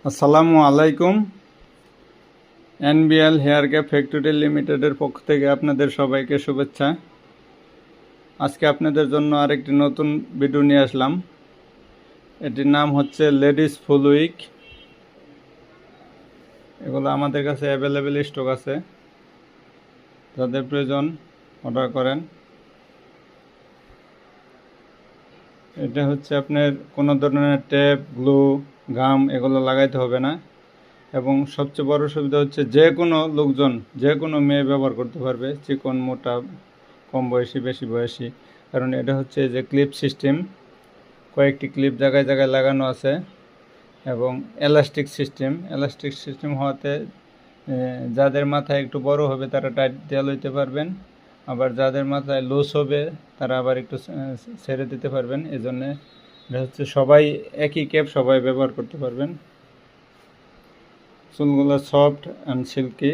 আসসালামু আলাইকুম। NBL hair care factory লিমিটেডের পক্ষ থেকে আপনাদের সবাইকে শুভেচ্ছা। আজকে আপনাদের জন্য আরেকটি নতুন ভিডিও নিয়ে আসলাম। এটির নাম হচ্ছে লেডিস ফুল উইক। এগুলো আমাদের কাছে অ্যাভেলেবেল স্টক আছে, যাদের প্রয়োজন অর্ডার করেন। এটা হচ্ছে আপনার কোনো ধরনের টেপ, গ্লু, গাম এগুলো লাগাইতে হবে না, এবং সবচেয়ে বড় সুবিধা হচ্ছে যে কোনো লোকজন, যে কোনো মেয়ে ব্যবহার করতে পারবে, চিকন, মোটা, কম বয়সী, বেশি বয়সী। কারণ এটা হচ্ছে যে ক্লিপ সিস্টেম, কয়েকটি ক্লিপ জায়গায় জায়গায় লাগানো আছে, এবং এলাস্টিক সিস্টেম হওয়াতে যাদের মাথায় একটু বড় হবে তারা টাইট দিয়ে লইতে পারবেন, আবার যাদের মাথায় লুজ হবে তারা আবার একটু ছেড়ে দিতে পারবেন। এজন্য এটা হচ্ছে সবাই একই ক্যাপ সবাই ব্যবহার করতে পারবেন। চুলগুলো সফট অ্যান্ড সিল্কি।